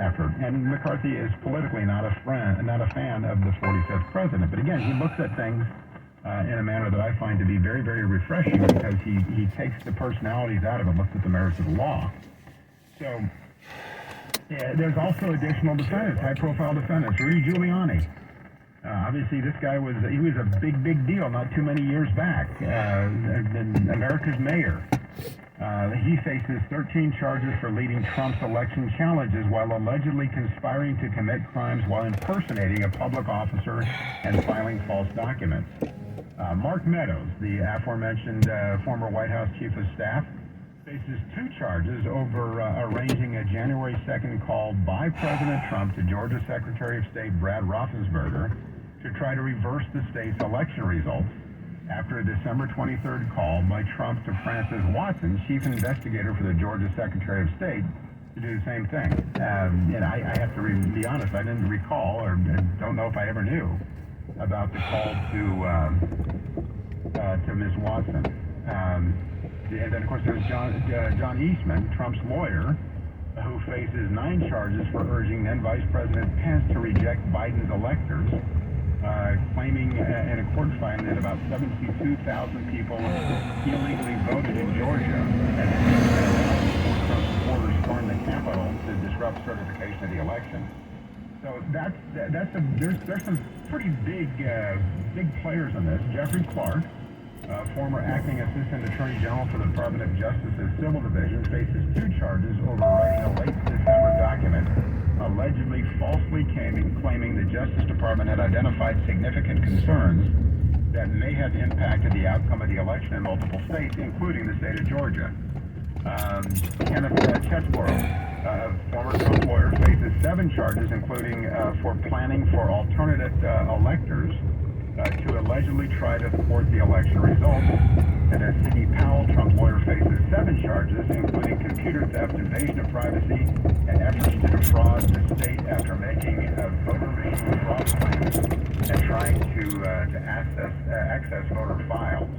effort. And McCarthy is politically not a fan of the 45th president. But again, he looks at things in a manner that I find to be very, very refreshing because he takes the personalities out of it, looks at the merits of the law. So there's also additional defendants, high-profile defendants. Rudy Giuliani. Obviously, this guy was a big deal not too many years back. America's mayor. He faces 13 charges for leading Trump's election challenges while allegedly conspiring to commit crimes while impersonating a public officer and filing false documents. Mark Meadows, the aforementioned former White House chief of staff, faces 2 charges over arranging a January 2nd call by President Trump to Georgia Secretary of State Brad Raffensperger to try to reverse the state's election results after a December 23rd call by Trump to Francis Watson, chief investigator for the Georgia Secretary of State, to do the same thing. And I have to be honest, I didn't recall or don't know if I ever knew about the call to Ms. Watson. And then, of course, there's John Eastman, Trump's lawyer, who faces 9 charges for urging then Vice President Pence to reject Biden's electors, claiming in a court filing that about 72,000 people illegally voted in Georgia and Trump supporters stormed the Capitol to disrupt certification of the election. So there's some pretty big players in this. Jeffrey Clark, former acting assistant attorney general for the Department of Justice's Civil Division, faces 2 charges over writing a late December document allegedly falsely claiming the Justice Department had identified significant concerns that may have impacted the outcome of the election in multiple states, including the state of Georgia. Kenneth Chesborough, former Trump lawyer, faces 7 charges, including for planning for alternate electors to allegedly try to thwart the election results. And then Sidney Powell, Trump lawyer, faces 7 charges, including computer theft, invasion of privacy, and efforts to defraud the state after making voter machine fraud claims and trying to access voter files.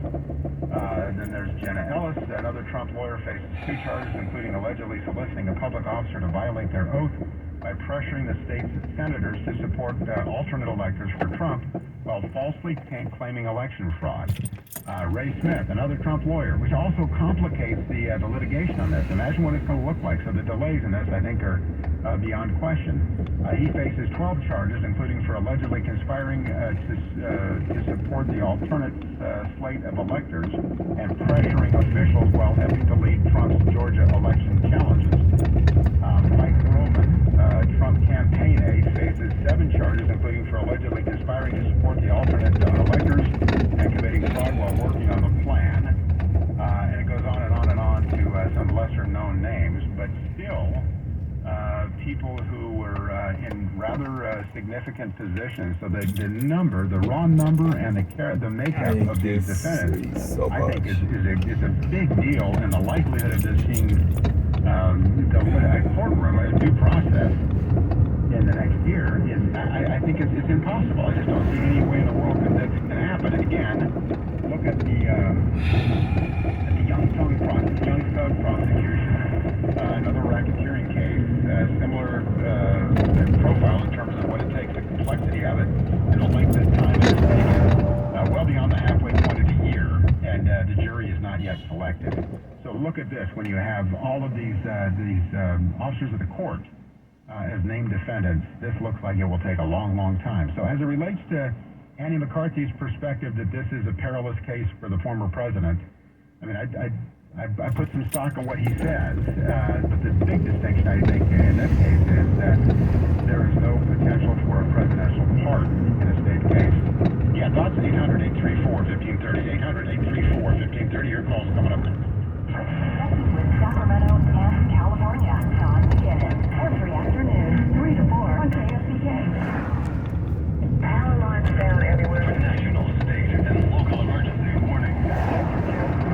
Then there's Jenna Ellis, another Trump lawyer, faces 2 charges, including allegedly soliciting a public officer to violate their oath by pressuring the state's senators to support alternate electors for Trump while falsely claiming election fraud. Ray Smith, another Trump lawyer, which also complicates the litigation on this. Imagine what it's going to look like. So the delays in this, I think, are beyond question. He faces 12 charges, including for allegedly conspiring to support the alternate slate of electors and pressuring officials while having to lead Trump's Georgia election challenges. Mike Roman, Trump campaign aide, faces 7 charges, including for allegedly conspiring to support the alternate electors and committing fraud while working on the plan. And it goes on and on and on to some lesser-known names, but still people who were in rather significant positions. So the raw number and the makeup of these defendants, I think, is a big deal, and the likelihood of this seeing a courtroom, a due process in the next year is, I think it's impossible. I just don't see any way in the world that can happen. And again, look at the young thug prosecution, another racketeering case, similar profile in terms of what it takes, the complexity of it, and the length of time it has taken, well beyond the halfway point of the year, and the jury is not yet selected. So look at this, when you have all of these officers of the court as named defendants, this looks like it will take a long, long time. So as it relates to Andy McCarthy's perspective that this is a perilous case for the former president, I mean, I put some stock on what he says, but the big distinction I think in this case is that there is no potential for a presidential pardon in a state case. Yeah, thoughts? 800-834-1530, 800-834-1530. Your call's coming up. With Sacramento and California, Todd McKinnon. Every afternoon, 3 to 4 on KFCK. Power lines down everywhere. For national, state, and local emergency warning.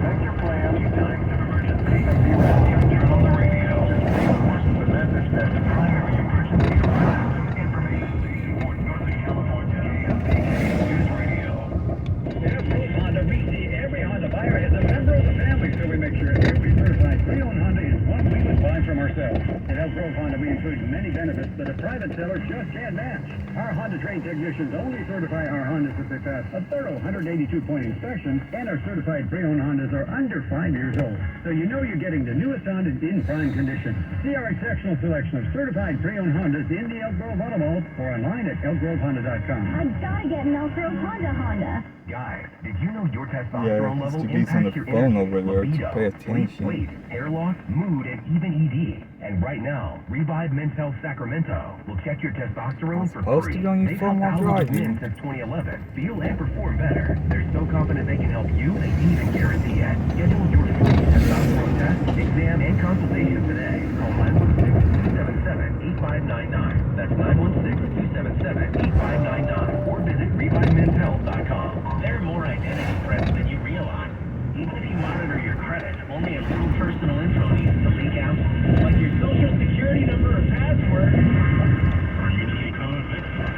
Make your plan. 2 times of emergency. Be ready and turn on the radio. Reinforces the message that the primary emergency information station for Northern California. KFCK News Radio. Every Honda BC, every Honda buyer is a member of the benefits that a private seller just can't match. Our Honda trained technicians only certify our Hondas if they pass a thorough 182-point inspection, and our certified pre-owned Hondas are under 5 years old. So you know you're getting the newest Hondas in prime condition. See our exceptional selection of certified pre-owned Hondas in the Elk Grove Auto Mall or online at elkgrovehonda.com. I gotta get an Elk Grove Honda. Guys, did you know your testosterone level to be on the impacts your phone energy, over there to libido, pay sleep, attention. weight, hair loss, mood, and even ED? And right now, Revive Men's Health Sacramento will check your testosterone for Supposed free. to be on your They've phone helped while thousands of driving. men since 2011 feel and perform better. They're so confident they can help you, they even guarantee it. Schedule your free testosterone test, exam, and consultation today. Call 916-277-8599. That's 916-277-8599. Or visit ReviveMen'sHealth.com. There are more identity threats than you realize. Even if you monitor your credit, only a little personal info needs to leak out, like your social security number or password. Or unique code fixes.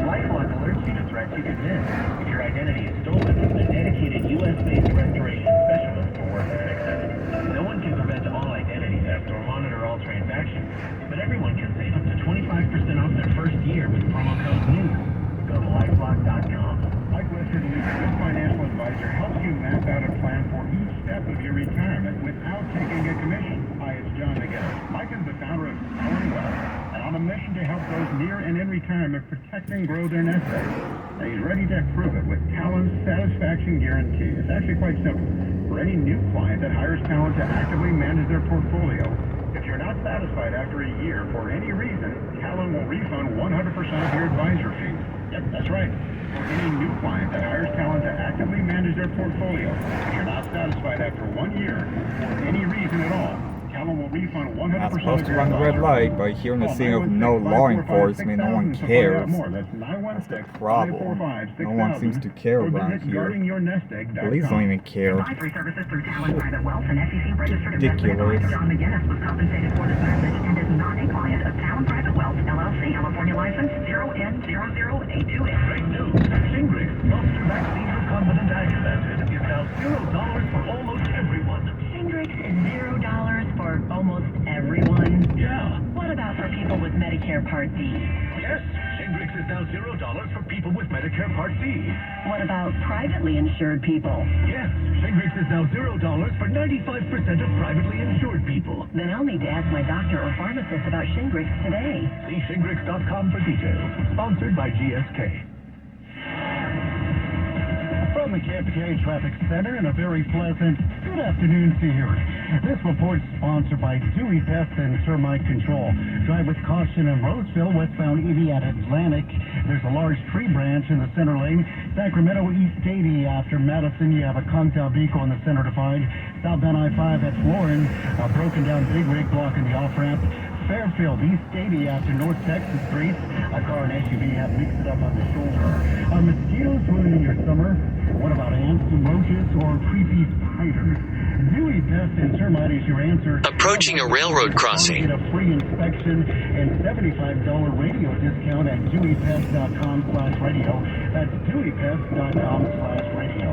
LifeLock alerts you to threats you could miss. If your identity is stolen, a dedicated U.S.-based restoration specialist will work to fix it. No one can prevent all identity theft or monitor all transactions, but everyone can save up to 25% off their first year with promo code NEW. Go to LifeLock.com. Like Lester DeLuca, this financial advisor helps you map out a plan for each step of your retirement without taking a commission. Hi, it's John McGinnis. Mike is the founder of Marin and on a mission to help those near and in retirement protect and grow their nest egg. Now, he's ready to prove it with Talent's satisfaction guarantee. It's actually quite simple. For any new client that hires Talent to actively manage their portfolio, if you're not satisfied after a year for any reason, Talent will refund 100% of your advisor fees. Yep, that's right. For any new client that hires Talent to actively manage their portfolio, if you're not satisfied after 1 year for any reason at all, Talent will refund 100% Not of supposed to your run the red advisor light, fees. but hearing the Call saying of no law 916-545-6000 enforcement, no one to find out cares. more. That's That's the 916-545-6000. problem. No one seems to care Or around visit here. guardingyournestegg.com. Police don't even care. Advisory services through Talent Private Wealth and SEC registered investment Ridiculous. advisor John McGinnis was compensated for this message and is not a client of Talent Private Wealth, LLC, California license 0N00828. Great news! Shingrix Monster Vaccine Recombinant Adjuvanted is now $0 for almost everyone. Shingrix is $0 for almost everyone. Yeah. What about for people with Medicare Part D? Yes, Shingrix is now $0 for people with Medicare Part D. What about privately insured people? Yes, Shingrix is now $0 for 95% of privately insured people. Then I'll need to ask my doctor or pharmacist about Shingrix today. See Shingrix.com for details. Sponsored by GSK. From the KFK Traffic Center, and a very pleasant good afternoon to you. This report is sponsored by Dewey Pest and Termite Control. Drive with caution in Roseville, westbound 80 at Atlantic. There's a large tree branch in the center lane. Sacramento East 80 after Madison, you have a Conktown vehicle in the center divide. Southbound I-5 at Florin, a broken down big rig blocking the off-ramp. Fairfield East 80 after North Texas Street. A car and SUV have mixed it up on the shoulder. Are mosquitoes ruining your summer? What about ants and roaches or creepy spiders? Dewey Pest and Termite is your answer. Approaching a railroad crossing. Get a free inspection and $75 radio discount at deweypest.com/radio. That's deweypest.com/radio.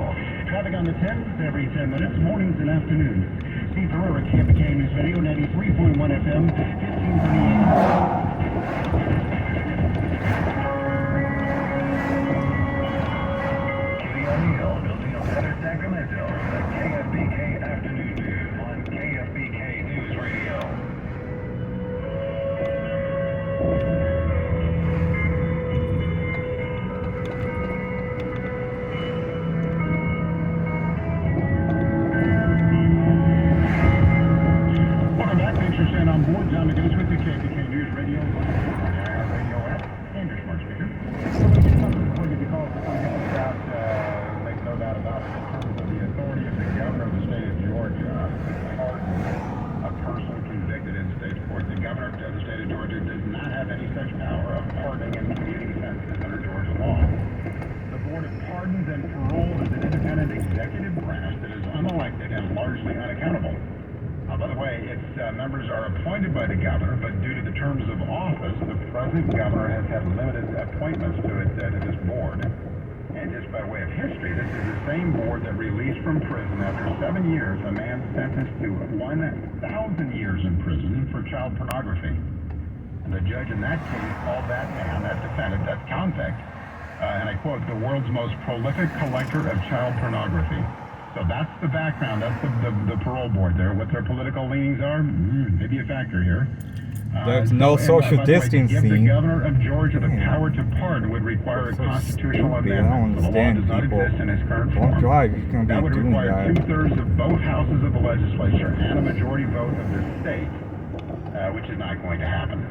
Traffic on the 10s every 10 minutes, mornings and afternoons. Steve Ferreira, KFK News Radio, 93.1 FM, 1538. Sacramento, the KFBK Afternoon News on KFBK News Radio. Welcome back. Thanks for staying on board. John McGinnis with you, KFK News Radio, on the radio app, and your smart speaker. We'll give you calls to find out about, make no doubt about it, in terms of the authority of the governor of the state of Georgia to pardon a person convicted in state court. The governor of the state of Georgia does not have any such power of pardoning and commuting sentences under Georgia law. The Board of Pardons and Parole is an independent executive branch that is unelected and largely unaccountable. By the way, its members are appointed by the governor, but due to the terms of office, the present governor has had limited appointments to this board. And just by way of history, this is the same board that released from prison after 7 years a man sentenced to 1,000 years in prison for child pornography. And the judge in that case called that man, that defendant, that convict, and I quote, the world's most prolific collector of child pornography. So that's the background. That's the parole board there. What their political leanings are, maybe a factor here. There's no social distancing. To give the governor of Georgia the power to pardon would require a constitutional stupid. I don't amendment. So the law understand does not people. exist in its current Don't form. drive if you're going to That be would doing require that. 2/3 of both houses of the legislature and a majority vote of the state, which is not going to happen.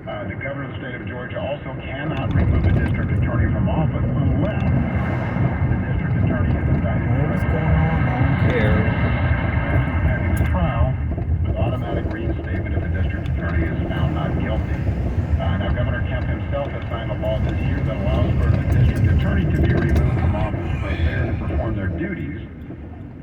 The governor of the state of Georgia also cannot remove a district attorney from office unless the district attorney is indicted. What's going on? I don't care. Pending the trial with automatic reinstatement if the district attorney is found not guilty. Now, Governor Kemp himself has signed a law this year that allows for the district attorney to be removed from office for failure to perform their duties.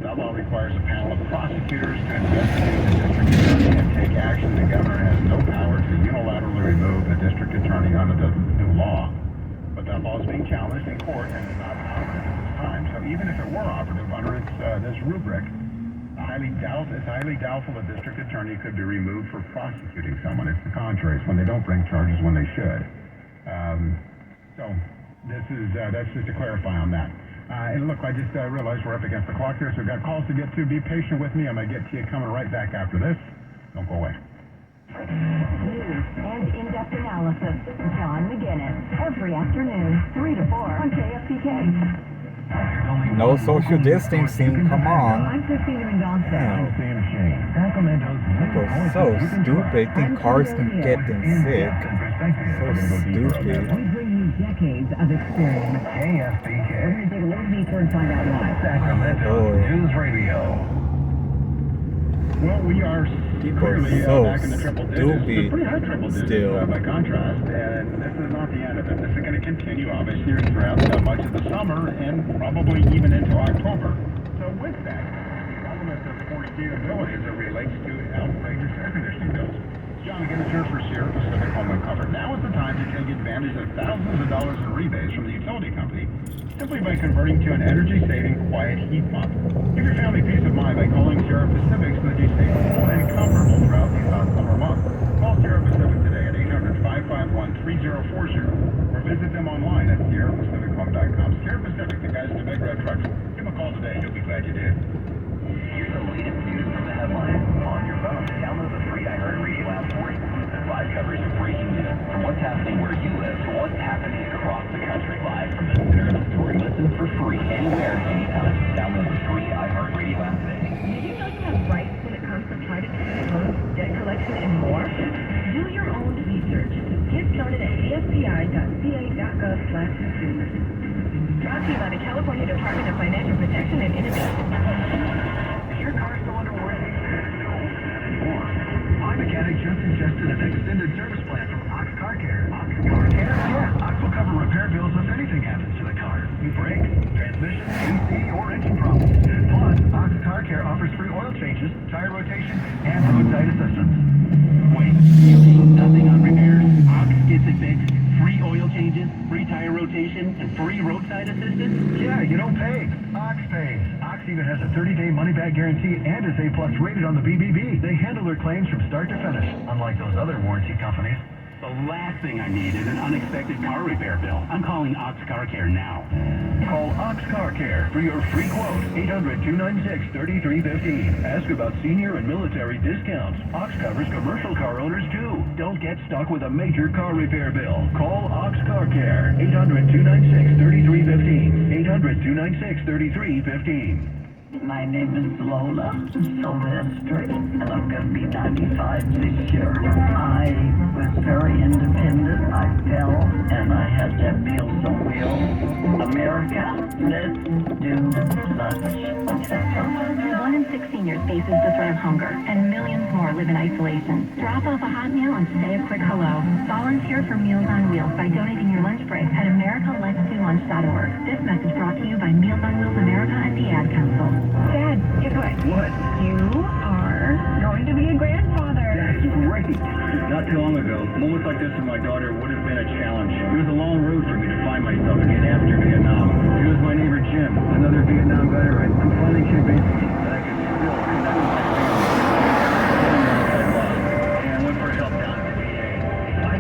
That law requires a panel of prosecutors to investigate the district attorney and take action. The governor has no power to unilaterally remove the district attorney under the new law. But that law is being challenged in court and is not operative at this time. So even if it were operative under this rubric, it's highly doubtful a district attorney could be removed for prosecuting someone. It's the contrary. It's when they don't bring charges when they should. So that's just to clarify on that. And look, I just realized we're up against the clock here, so we've got calls to get to. Be patient with me. I'm going to get to you coming right back after this. Don't go away. News and in-depth analysis. John McGinnis. Every afternoon, 3 to 4 on KFPK. No social distancing, come on. I'm Christina Mendonça. Damn. Sacramento's People are so stupid, think cars can get them sick. So stupid. We bring you decades of experience. KFPK. We're going to dig a little deeper and find out why. Sacramento News Radio. Well, we are People clearly are so back in the triple digits. stupid Pretty high triple digits, still. by contrast, and this is not the end of it. This is going to continue, obviously, throughout much of the summer and probably even into October. So with that, the element of foreseeability as it relates to outrageous air conditioning bills. John McGinnis here for Sierra Pacific Home and Comfort. Now is the time to take advantage of thousands of dollars in rebates from the utility company simply by converting to an energy-saving quiet heat pump. Give your family peace of mind by calling Sierra Pacific so that you stay cool and comfortable throughout these hot summer months. Call Sierra Pacific today at 800-551-3040 or visit them online at SierraPacificHome.com. Sierra Pacific, the guys in the big red trucks. Give them a call today. You'll be glad you did. Here's the latest news from the headlines on your phone. Download the free iHeartRadio app for exclusive live coverage of breaking news from what's happening where you live to what's happening across the country. Live from the center of the story. Listen for free anywhere, anytime. Download the free iHeartRadio app today. Did you know you have rights when it comes to private loans, debt collection, and more? Do your own research. Get started at aspi.ca.gov/consumers. Brought to you by the California Department of Financial Protection and Innovation. Is your car still under warranty? No, not anymore. My mechanic just suggested an extended service plan from Ox Car Care. Ox Car Care? Yeah, Ox will cover repair bills if anything happens to the car. New brakes, transmission, AC, or engine problems. Plus, Ox Car Care offers free oil changes, tire rotation, and roadside assistance. Wait, you mean nothing on repairs? Ox gets it fixed, free oil changes, free tire rotation, and free roadside assistance? Yeah, you don't pay. Ox pays. Ox even has a 30-day money-back guarantee and is A+ rated on the BBB. They handle their claims from start to finish, unlike those other warranty companies. The last thing I need is an unexpected car repair bill. I'm calling Ox Car Care now. Call Ox Car Care for your free quote. 800-296-3315. Ask about senior and military discounts. Ox covers commercial car owners too. Don't get stuck with a major car repair bill. Call Ox Car Care. 800-296-3315. 800-296-3315. My name is Lola Silvestri, and I'm going to be 95 this year. I was very independent. I fell, and I had to have Meals on Wheels. America, let's do lunch. 1 in 6 seniors faces the threat of hunger, and millions more live in isolation. Drop off a hot meal and say a quick hello. Volunteer for Meals on Wheels by donating your lunch break at americaletsdolunch.org. This message brought to you by Meals on Wheels America and the Ad Council. Dad, guess what? What? You are going to be a grandfather. That's great. Not too long ago, moments like this with my daughter would have been a challenge. It was a long road for me to find myself again after Vietnam. Here's my neighbor Jim, another Vietnam veteran. I'm finally convinced that I can still connect with my family. And I went for help down at the VA. I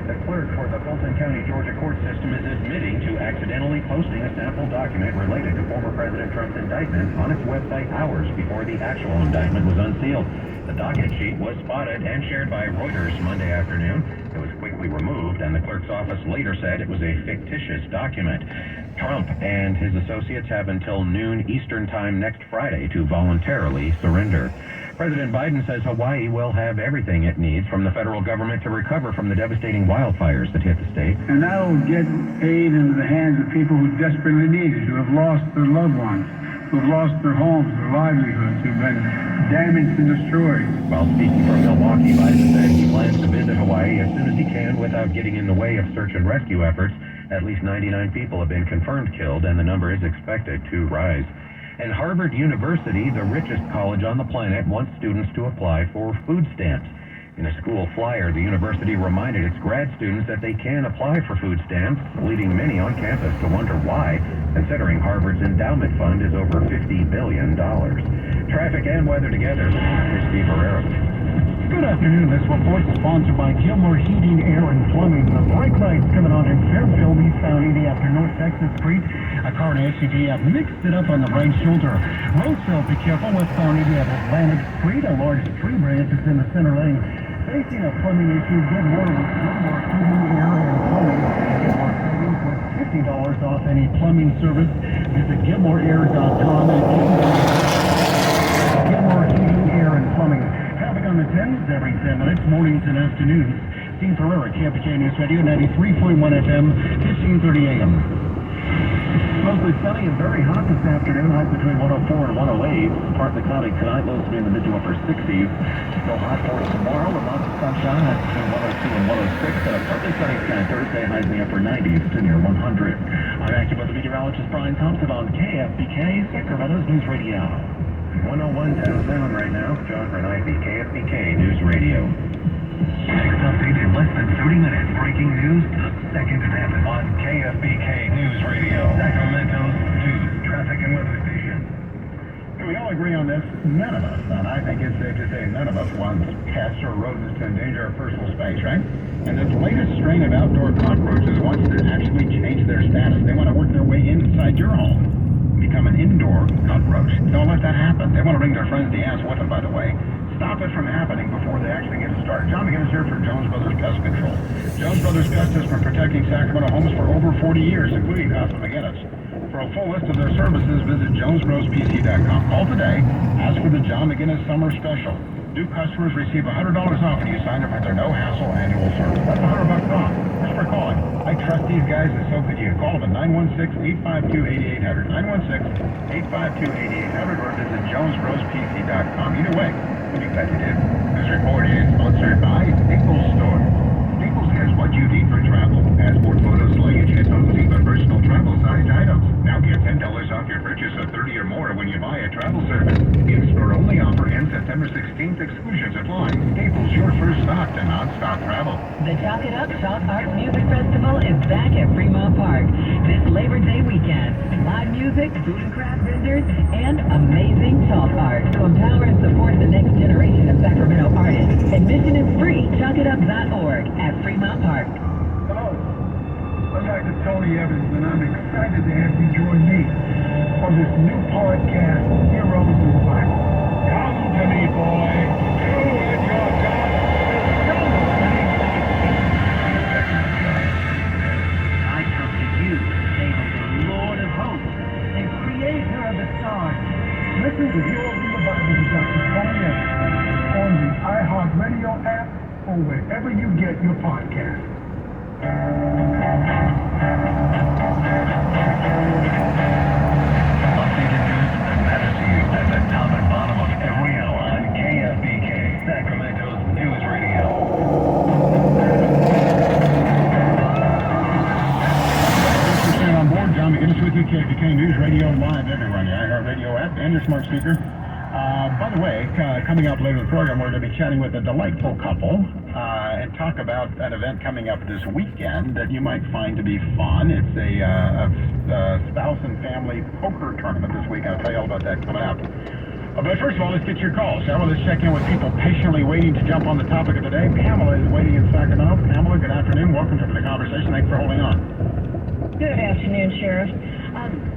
The clerk for the Fulton County, Georgia court system is admitting to accidentally posting a sample document related to former President Trump's indictment on its website hours before the actual indictment was unsealed. The docket sheet was spotted and shared by Reuters Monday afternoon. It was quickly removed, and the clerk's office later said it was a fictitious document. Trump and his associates have until noon Eastern Time next Friday to voluntarily surrender. President Biden says Hawaii will have everything it needs from the federal government to recover from the devastating wildfires that hit the state. And that will get aid into the hands of people who desperately need it, who have lost their loved ones, who have lost their homes, their livelihoods, who have been damaged and destroyed. While speaking from Milwaukee, Biden said he plans to visit Hawaii as soon as he can without getting in the way of search and rescue efforts. At least 99 people have been confirmed killed, and the number is expected to rise. And Harvard University, the richest college on the planet, wants students to apply for food stamps. In a school flyer, the university reminded its grad students that they can apply for food stamps, leading many on campus to wonder why, considering Harvard's endowment fund is over $50 billion. Traffic and weather together. Here's Steve Herrera. Good afternoon. This report is sponsored by Gilmore Heating, Air, and Plumbing. The brake lights coming on in Fairfield, eastbound 80 after North Texas Street. A car and SUV have mixed it up on the right shoulder. Roseville, be careful. Westbound 80 at Atlantic Street. A large tree branch is in the center lane. Facing a plumbing issue, Gilmore Heating, Air, and Plumbing. Gilmore savings with $50 off any plumbing service. Visit GilmoreAir.com and Gilmore Heating, Air, and Plumbing. Traffic on the 10s every 10 minutes, mornings and afternoons. Steve Herrera, KFBK News Radio, 93.1 FM, 1530 AM. Mostly sunny and very hot this afternoon. Highs between 104 and 108. Partly cloudy tonight. Lows to be in the mid to upper 60s. Still hot for tomorrow with lots of sunshine. Highs between 102 and 106. And a partly sunny sky Thursday. Highs in the upper 90s to near 100. I'm active with the meteorologist Brian Thompson on KFBK, Sacramento's News Radio. 101 downtown right now. John Ivy, KFBK News Radio. Next update in less than 30 minutes. Breaking news the second it happens on KFBK News Radio. Sacramento's news, traffic, and weather station. Can we all agree on this? None of us, and I think it's safe to say none of us wants pests or rodents to endanger our personal space, right? And this latest strain of outdoor cockroaches wants to actually change their status. They want to work their way inside your home. Become an indoor cockroach. Don't let that happen. They want to bring their friends the ass with them, by the way. Stop it from happening before they actually get started. John McGinnis here for Jones Brothers Pest Control. Jones Brothers Pest has been protecting Sacramento homes for over 40 years, including House of McGinnis. For a full list of their services, visit JonesBrosPC.com. Call today. Ask for the John McGinnis Summer Special. New customers receive $100 off when you sign up for their no-hassle annual service. That's $100 off. Just for calling. I trust these guys, and so could you. Call them at 916-852-8800. 916-852-8800 or visit JonesBrosPC.com. Either way, we'll be glad you did. This report is sponsored by Staples Store. Staples has what you need for travel. Passport photos, luggage, headphones, even personal travel-sized items. Now get $10 off your purchase of 30 or more when you buy a travel service. In-store only offer ends September 16th. Exclusions apply. Staples, your first stop to non-stop travel. The Talk It Up Talk Art Music Festival is back at Fremont Park this Labor Day weekend. Live music, food and craft vendors, and amazing talk art to empower and support the next generation of Sacramento artists. Admission is free. TalkItUp.org at Fremont Park. Hello, I'm Dr. Tony Evans, and I'm excited to have you join me for this new podcast, Heroes in Black. Come to me, boy. You and your God. I come to you, name of the Lord of hosts and creator of the stars. Listen to Heroes in the Bible with Dr. Tony Evans on the iHeartRadio app or wherever you get your podcast. Updated news that matters to you at the top and bottom of every hour on KFBK, Sacramento's News Radio. Thanks for staying on board. John McGinnis with you, KFBK News Radio, live everywhere on the iHeartRadio app and your smart speaker. By the way, coming up later in the program, we're going to be chatting with a delightful couple and talk about an event coming up this weekend that you might find to be fun. It's a spouse and family poker tournament this week. I'll tell you all about that coming up. But first of all, let's get your call, shall we? Let's check in with people patiently waiting to jump on the topic of the day. Pamela is waiting in Sacramento. Pamela, good afternoon. Welcome to the conversation. Thanks for holding on. Good afternoon, Sheriff.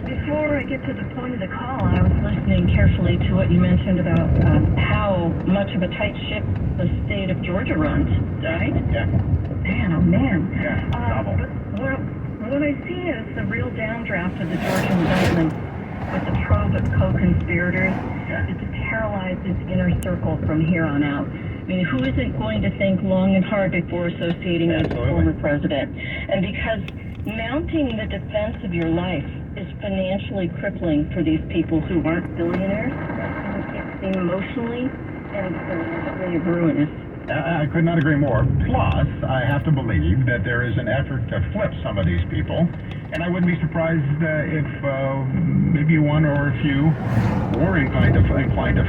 Before I get to the point of the call, I was listening carefully to what you mentioned about how much of a tight ship the state of Georgia runs, right? Yeah. Man, oh man. Yeah, But what I see is the real downdraft of the Georgia indictment with the trove of co-conspirators is to paralyze its inner circle from here on out. I mean, who isn't going to think long and hard before associating with the former president? And because mounting the defense of your life is financially crippling for these people who aren't billionaires, it's emotionally and financially ruinous. I could not agree more. Plus, I have to believe that there is an effort to flip some of these people, and I wouldn't be surprised if maybe one or a few were inclined to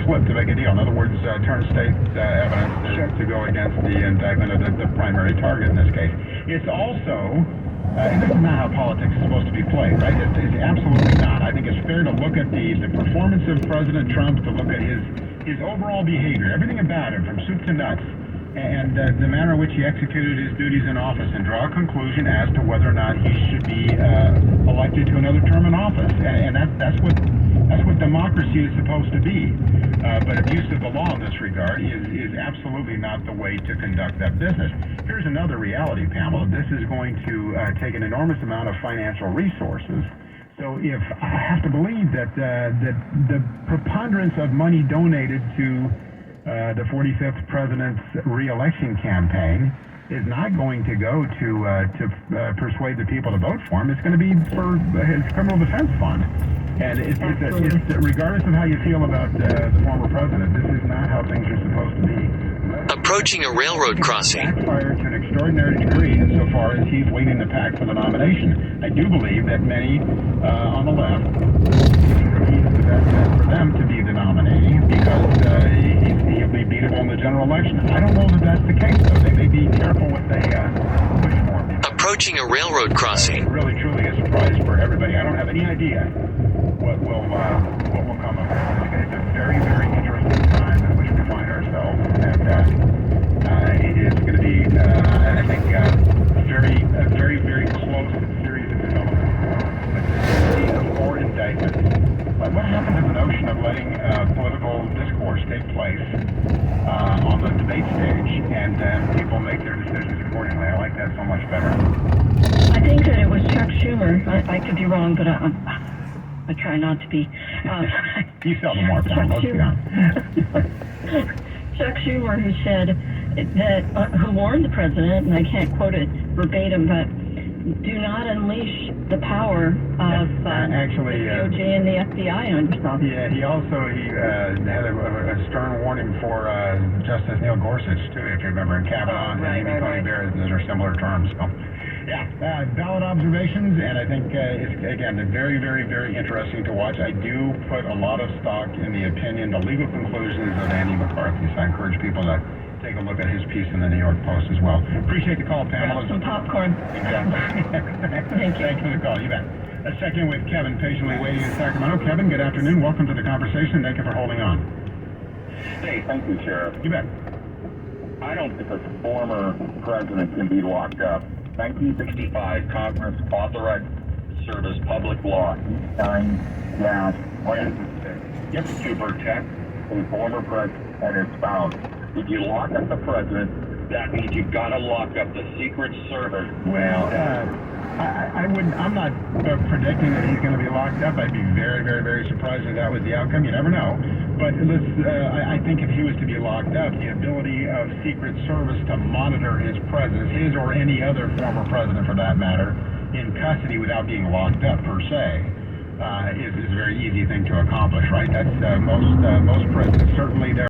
flip to make a deal. In other words, turn state evidence to go against the indictment of the primary target in this case. It's also and this is not how politics is supposed to be played, right? It's absolutely not. I think it's fair to look at the performance of President Trump, to look at his overall behavior, everything about him, from soup to nuts, and the manner in which he executed his duties in office, and draw a conclusion as to whether or not he should be elected to another term in office. And that's what democracy is supposed to be. But abuse of the law in this regard is absolutely not the way to conduct that business. Here's another reality, Pamela. This is going to take an enormous amount of financial resources. So if I have to believe that the preponderance of money donated to the 45th president's re-election campaign is not going to go to persuade the people to vote for him. It's going to be for his criminal defense fund. And it's regardless of how you feel about the former president, this is not how things are supposed to be. Approaching a railroad crossing. Backfired to an extraordinary degree insofar as he's leading the pack for the nomination. I do believe that many on the left he's the best bet for them to be the nominee because he'll be beatable in the general election. I don't know that that's the case, though. They may be careful what they push for. Approaching a railroad crossing. It's really, truly a surprise for everybody. I don't have any idea what will come of it. It's a very, very interesting time in which we find ourselves, and it is going to be, I think, a very, very close series of developments. But four indictments. But what happened to the notion of letting political discourse take place on the debate stage, and people make their decisions accordingly? I like that so much better. I think that it was Chuck Schumer. I could be wrong, but I try not to be. You seldom are, Pam. Let's be honest. Chuck Schumer, who said that, who warned the president, and I can't quote it verbatim, but do not unleash the power of actually, the DOJ and the FBI on yourself. Yeah, he had a stern warning for Justice Neil Gorsuch, too, if you remember, in Kavanaugh and Amy Coney Barrett. Those are similar terms. So, yeah, valid observations, and I think it's, again, very, very, very interesting to watch. I do put a lot of stock in the opinion, the legal conclusions of Andy McCarthy, so I encourage people to take a look at his piece in the New York Post as well. Appreciate the call, Pamela. Grab some popcorn. Exactly. Thank you. Thanks for the call. You bet. Let's check in with Kevin, patiently waiting in Sacramento. Kevin, good afternoon. Welcome to the conversation. Thank you for holding on. Hey, thank you, Sheriff. You bet. I don't think a former president can be locked up. 1965, Congress authorized service public law 9-166. Yep. To protect a former president and his spouse. If you lock up the president, that means you've got to lock up the Secret Service. Well, I'm not predicting that he's going to be locked up. I'd be very, very, very surprised if that was the outcome. You never know. But I think if he was to be locked up, the ability of Secret Service to monitor his presence, his or any other former president for that matter, in custody without being locked up per se, is a very easy thing to accomplish, right? That's most presidents, certainly